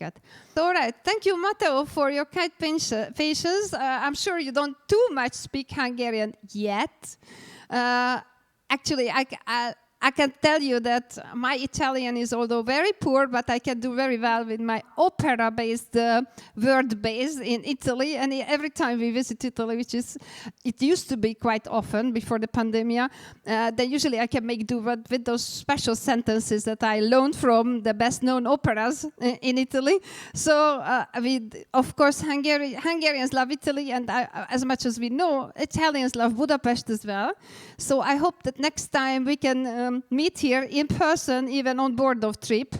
kérdéseket. So, all right, thank you, Matteo, for your kind patience. I'm sure you don't too much speak Hungarian yet. Actually, I can tell you that my Italian is, although very poor, but I can do very well with my opera-based word base in Italy. And every time we visit Italy, it used to be quite often before the pandemic, then usually I can make do with those special sentences that I learned from the best-known operas in Italy. So, of course, Hungarians love Italy, and as much as we know, Italians love Budapest as well. So I hope that next time we can meet here in person, even on board of trip.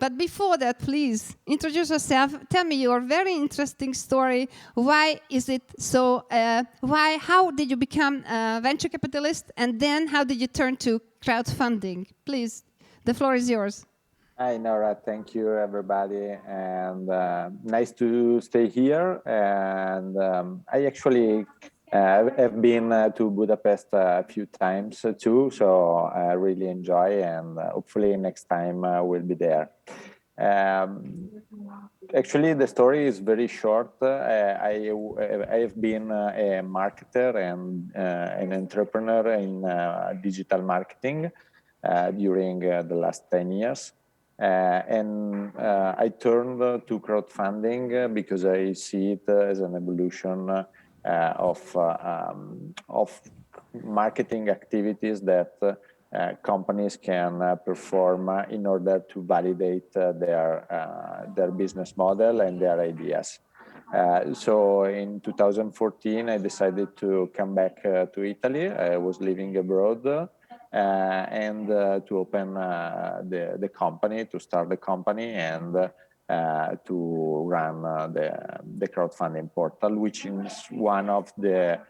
But before that, please introduce yourself. Tell me your very interesting story. Why is it so? How did you become a venture capitalist? And then how did you turn to crowdfunding? Please, the floor is yours. Hi, Nora. Thank you, everybody. And nice to stay here. And I actually I've been to Budapest a few times too, so I really enjoy, and hopefully next time we'll be there. Actually, the story is very short. I've been a marketer and an entrepreneur in digital marketing during the last 10 years. And I turned to crowdfunding because I see it as an evolution of marketing activities that companies can perform in order to validate their business model and their ideas. So in 2014, I decided to come back to Italy. I was living abroad and to open the company, to start the company, and to run the crowdfunding portal, which is one of the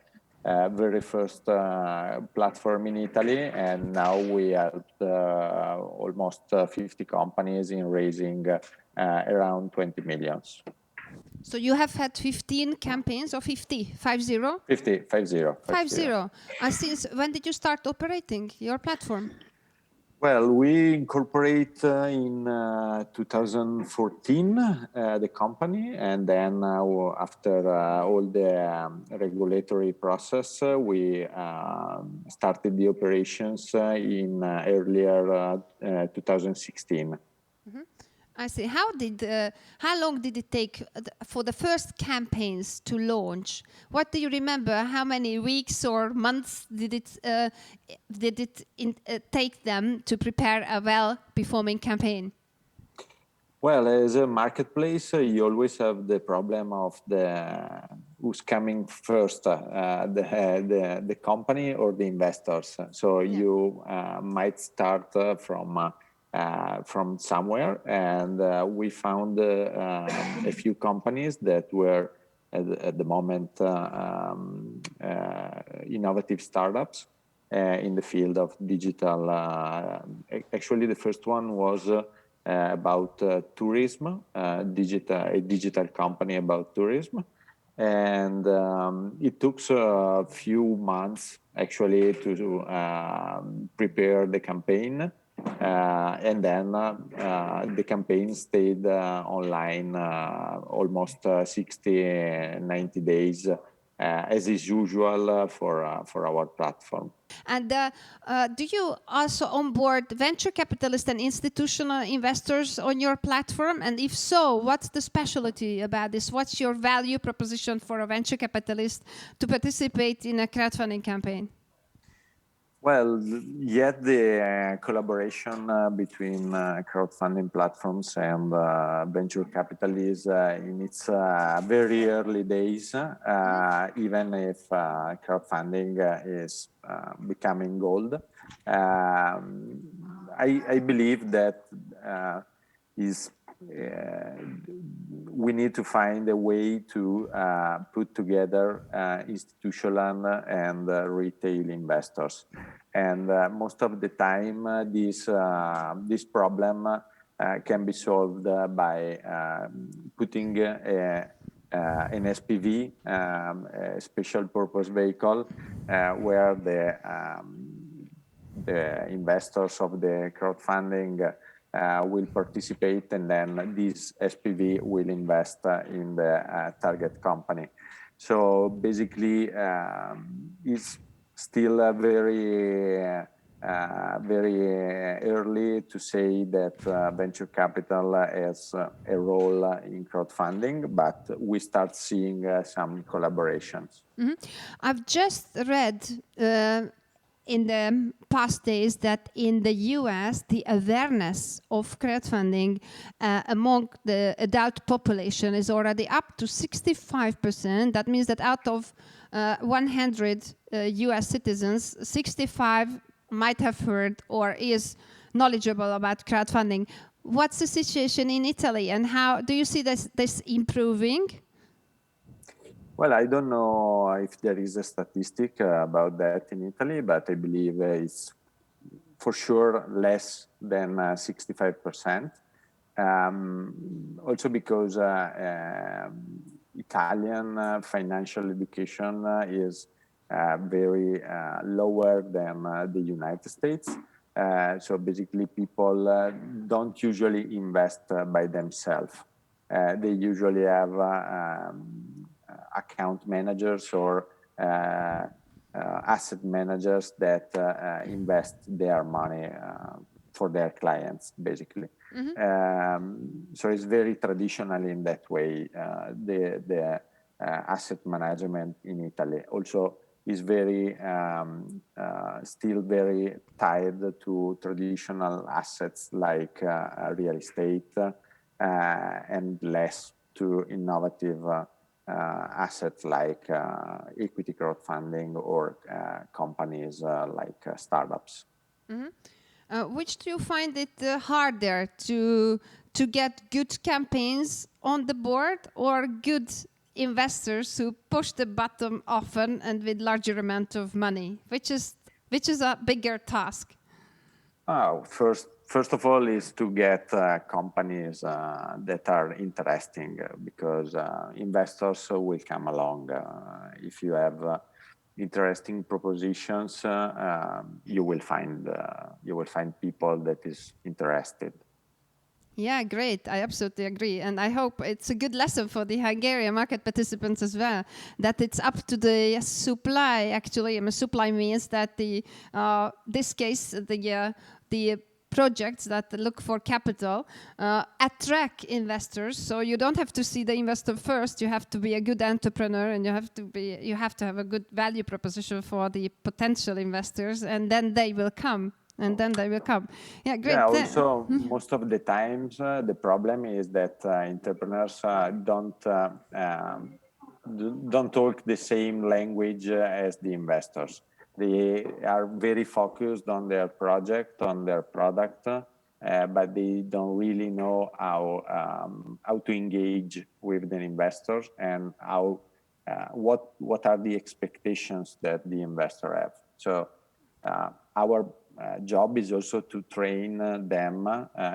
very first platform in Italy. And now we have almost 50 companies in raising around 20 millions. So you have had 15 campaigns, or 50? 50? 50. And since when did you start operating your platform? Well, we incorporate in 2014 the company, and then after all the regulatory process, we started the operations in earlier 2016. Mm-hmm. I see. How long did it take for the first campaigns to launch? What do you remember? How many weeks or months did it take them to prepare a well-performing campaign? Well, as a marketplace, you always have the problem of who's coming first, the company or the investors. So you might start from somewhere, and we found a few companies that were at the moment innovative startups in the field of digital. Actually, the first one was about tourism, a digital company about tourism, and it took a few months actually to prepare the campaign. And then the campaign stayed online almost 60, 90 days, as is usual for our platform. And do you also onboard venture capitalists and institutional investors on your platform? And if so, what's the specialty about this? What's your value proposition for a venture capitalist to participate in a crowdfunding campaign? Well, yet the collaboration between crowdfunding platforms and venture capital is in its very early days, even if crowdfunding is becoming gold. I believe that we need to find a way to put together institutional and retail investors. And most of the time, this problem can be solved by putting an SPV, a special purpose vehicle, where the investors of the crowdfunding will participate, and then this SPV will invest in the target company. So basically, it's still very early to say that venture capital has a role in crowdfunding, but we start seeing some collaborations. Mm-hmm. I've just read in the past days that in the US, the awareness of crowdfunding among the adult population is already up to 65%. That means that out of 100 US citizens, 65 might have heard or is knowledgeable about crowdfunding. What's the situation in Italy, and how do you see this improving? Well, I don't know if there is a statistic about that in Italy, but I believe it's for sure less than 65%. Also because Italian financial education is very lower than the United States. So basically people don't usually invest by themselves. They usually have account managers or asset managers that invest their money for their clients, basically. Mm-hmm. So it's very traditional in that way, the asset management in Italy. Also, is very still very tied to traditional assets like real estate and less to innovative assets like equity crowdfunding or companies like startups. Mm-hmm. Which do you find it harder to get good campaigns on the board or good investors who push the button often and with larger amount of money? Which is a bigger task? First of all is to get companies that are interesting because investors will come along. If you have interesting propositions, you will find people that is interested. Yeah, great. I absolutely agree. And I hope it's a good lesson for the Hungarian market participants as well, that it's up to the supply, actually. I mean, supply means that this case, the projects that look for capital attract investors. So you don't have to see the investor first. You have to be a good entrepreneur, and you have to have a good value proposition for the potential investors, and then they will come. Yeah, great. Yeah, also, most of the times, the problem is that entrepreneurs don't talk the same language as the investors. They are very focused on their project, on their product, but they don't really know how to engage with the investors and what are the expectations that the investor have. So our job is also to train them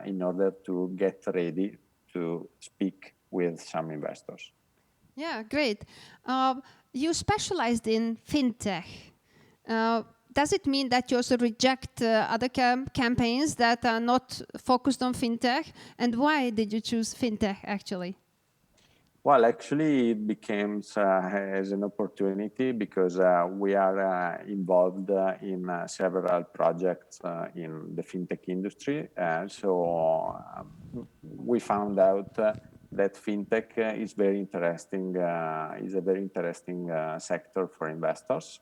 in order to get ready to speak with some investors. Yeah, great. You specialized in fintech. Does it mean that you also reject other campaigns that are not focused on fintech? And why did you choose fintech, actually? Well, actually, it became as an opportunity because we are involved in several projects in the fintech industry. So we found out that fintech is very interesting. Is a very interesting sector for investors.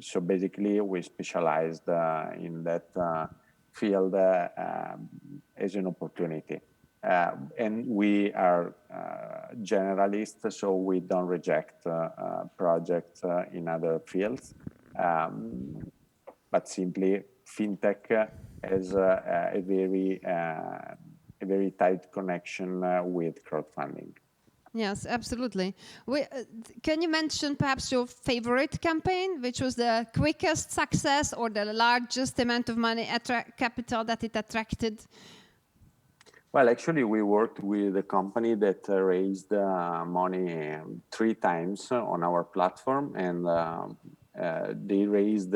So basically, we specialized in that field as an opportunity. And we are generalists, so we don't reject projects in other fields. But simply, fintech has a very tight connection with crowdfunding. Yes, absolutely. Can you mention perhaps your favorite campaign, which was the quickest success or the largest amount of money capital that it attracted? Well, actually, we worked with a company that raised money 3 times on our platform, and they raised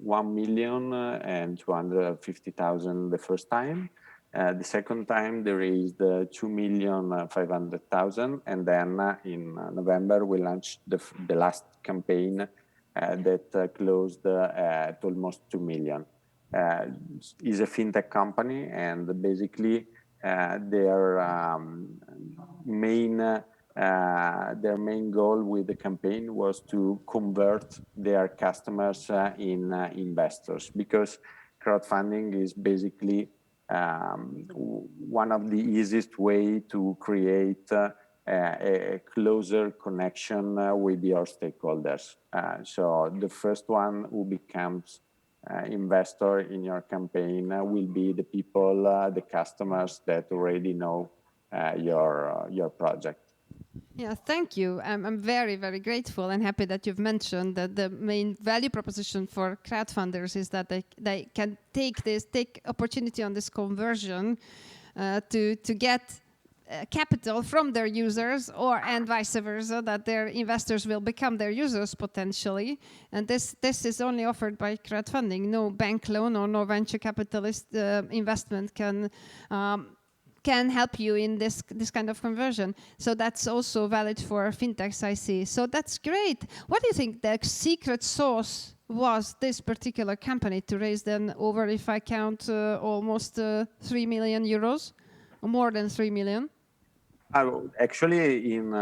1 million and 250,000 the first time. The second time they raised 2,500,000, and then in November we launched the last campaign that closed at almost 2 million. Is a fintech company, and basically their main goal with the campaign was to convert their customers in investors, because crowdfunding is basically one of the easiest way to create a closer connection with your stakeholders. So the first one who becomes investor in your campaign will be the people, the customers that already know your project. Yeah, thank you. I'm very, very grateful and happy that you've mentioned that the main value proposition for crowdfunders is that they can take opportunity on this conversion to get capital from their users, and vice versa, that their investors will become their users potentially. And this is only offered by crowdfunding. No bank loan or no venture capitalist investment can help you in this kind of conversion. So that's also valid for fintechs, I see. So that's great. What do you think the secret sauce was this particular company to raise then over, if I count, almost 3 million euros, or more than 3 million? Actually, in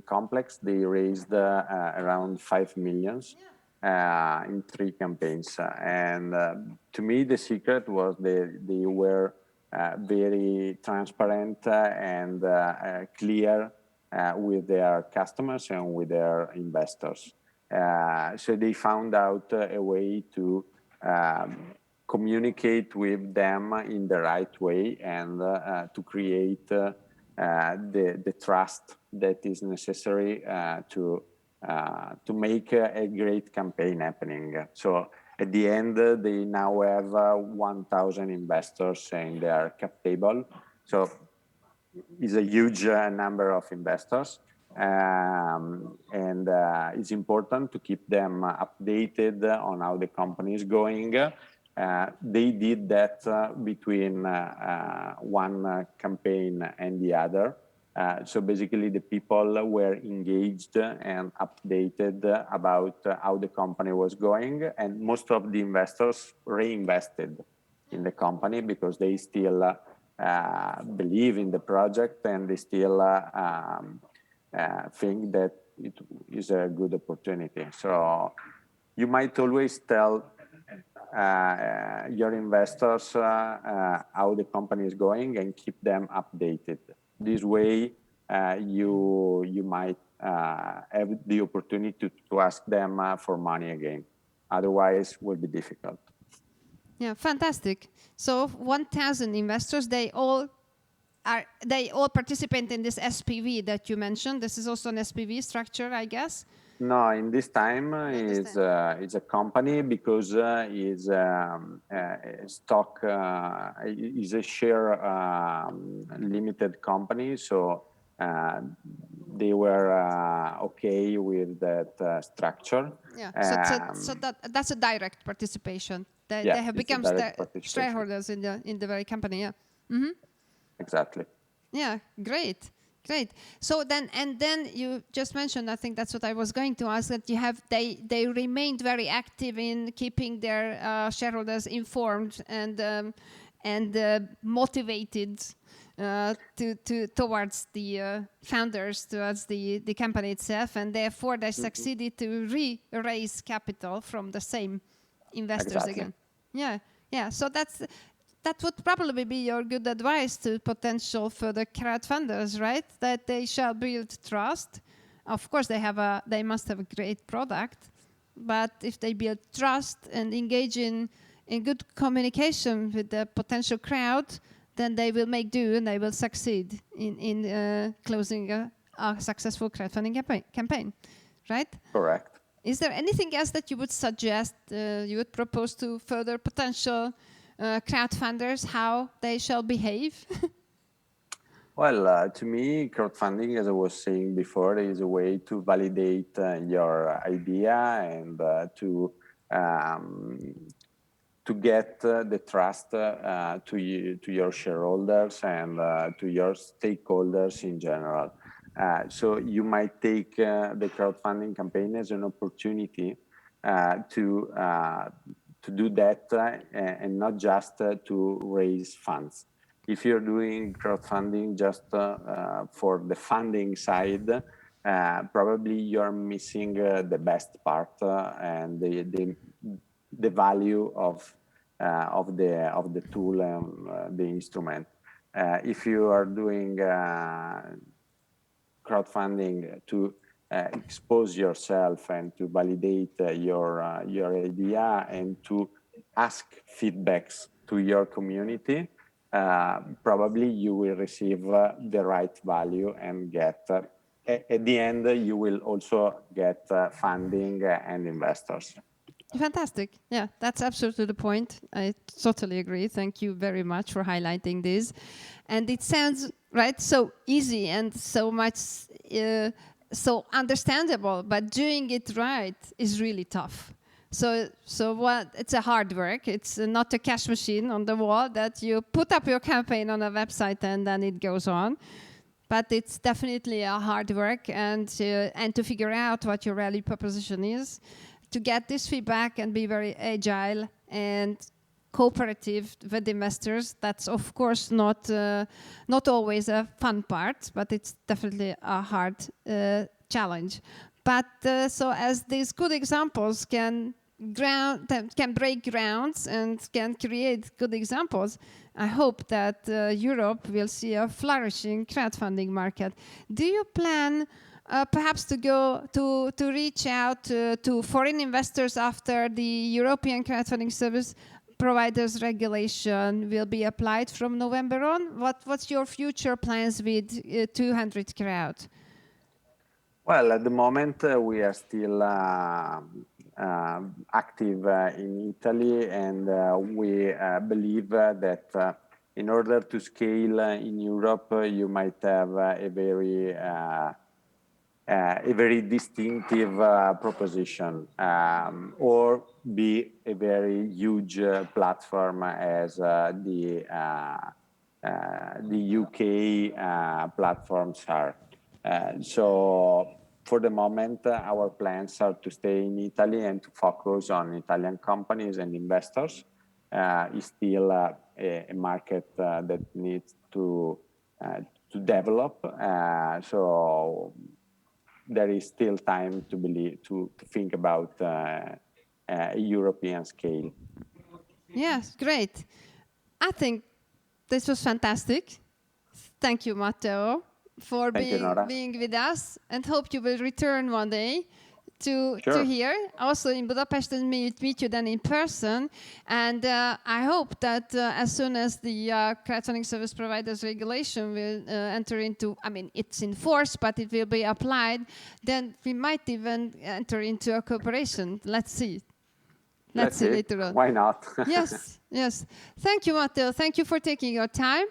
Complex, they raised around 5 millions in 3 campaigns. And to me, the secret was they were very transparent and clear with their customers and with their investors. So they found out a way to communicate with them in the right way and to create the trust that is necessary to make a great campaign happening. So at the end, they now have 1,000 investors in their cap table. So it's a huge number of investors. And it's important to keep them updated on how the company is going. They did that between one campaign and the other. So basically the people were engaged and updated about how the company was going, and most of the investors reinvested in the company because they still believe in the project, and they still think that it is a good opportunity. So you might always tell your investors how the company is going and keep them updated. This way, you might have the opportunity to ask them for money again. Otherwise, it will be difficult. Yeah, fantastic. So 1,000 investors, they all participate in this SPV that you mentioned. This is also an SPV structure, I guess. No, in this time it's a company because it's a stock, is a share limited company. So they were okay with that structure. Yeah. So that's a direct participation. They have become shareholders in the very company. Yeah. Mm-hmm. Exactly. Yeah. Great. So then you just mentioned, I think that's what I was going to ask, that they remained very active in keeping their shareholders informed and motivated towards the founders, towards the company itself, and therefore they succeeded to raise capital from the same investors again. Yeah. So that would probably be your good advice to potential further crowdfunders, right? That they shall build trust. Of course, they must have a great product, but if they build trust and engage in good communication with the potential crowd, then they will make do and they will succeed in closing a successful crowdfunding campaign, right? Correct. Is there anything else that you would suggest, you would propose to further potential crowdfunders, how they shall behave? Well, to me, crowdfunding, as I was saying before, is a way to validate your idea and to to get the trust to your shareholders and to your stakeholders in general. So you might take the crowdfunding campaign as an opportunity to do that and not just to raise funds. If you're doing crowdfunding just for the funding side, probably you're missing the best part and the value of the tool and the instrument. If you are doing crowdfunding to expose yourself and to validate your idea and to ask feedbacks to your community, probably you will receive the right value and get at the end you will also get funding and investors. Fantastic. Yeah, that's absolutely the point. I totally agree. Thank you very much for highlighting this. And it sounds so easy and so much so understandable, but doing it right is really tough. So it's a hard work. It's not a cash machine on the wall that you put up your campaign on a website and then it goes on. But it's definitely a hard work and to figure out what your value proposition is, to get this feedback and be very agile and cooperative with investors. That's of course not always a fun part, but it's definitely a hard challenge. But so as these good examples can break grounds and can create good examples, I hope that Europe will see a flourishing crowdfunding market. Do you plan perhaps to go to reach out to foreign investors after the European crowdfunding service providers regulation will be applied from November on? What's your future plans with 200crowd? Well, at the moment we are still active in Italy, and we believe that in order to scale in Europe, you might have a very distinctive proposition, or be a very huge platform as the UK platforms are. So for the moment, our plans are to stay in Italy and to focus on Italian companies and investors. It's still a market that needs to develop. So there is still time to think about a European scale. Yes, great. I think this was fantastic. Thank you, Matteo, for being with us, and hope you will return one day to here, also in Budapest, and meet you then in person. And I hope that as soon as the crowdfunding service providers regulation will enter into, I mean, it's in force, but it will be applied, then we might even enter into a cooperation. Let's see. Let's see later on. Why not? Yes, yes. Thank you, Matteo. Thank you for taking your time.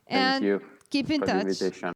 Thank you. Keep in touch. For the invitation.